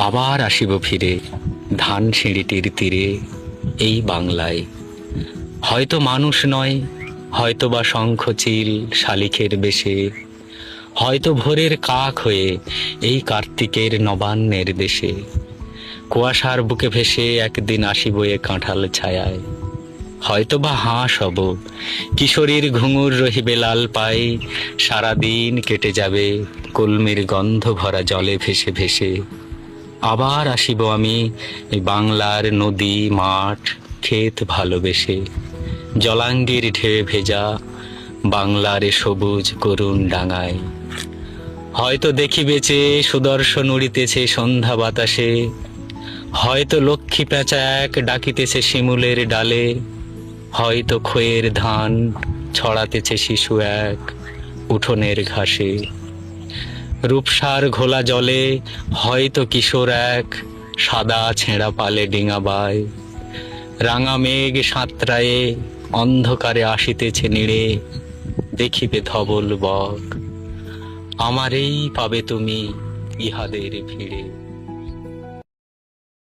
আবার আসিব ফিরে ধান সিঁড়িটির তীরে এই বাংলায়। হয়তো মানুষ নয়, হয়তো বা শঙ্খচিল শালিখের বেশে, হয়তো ভোরের কাক হয়ে এই কার্তিকের নবান্নের দেশে। কুয়াশার বুকে ভেসে একদিন আসিব এ কাঁঠাল ছায়ায়। হয়তো বা হাঁস হব, কিশোরীর ঘুঙুর রহিবে লাল পাই, সারাদিন কেটে যাবে কলমির গন্ধ ভরা জলে ভেসে ভেসে। আবার আসিব আমি এই বাংলার নদী মাঠ ক্ষেত ভালোবেসে, জলাঙ্গির ঢেউ ভেজা বাংলার এ সবুজ করুণ ডাঙায়। হয়তো দেখিবেচে সুদর্শন উড়িতেছে সন্ধ্যা বাতাসে, হয়তো লক্ষ্মী পেঁচা এক ডাকিতেছে শিমুলের ডালে, হয়তো খয়ের ধান ছড়াতেছে শিশু এক উঠোনের ঘাসে। রূপসার ঘোলা জলে হয়তো কিশোর এক সাদা ছেঁড়া পালে ডিঙা বায়। রাঙা মেঘ সাঁতরায়ে অন্ধকারে আসিতেছে নিড়ে, দেখিবে ধবল বক, আমারেই পাবে তুমি ইহাদের ভিড়ে।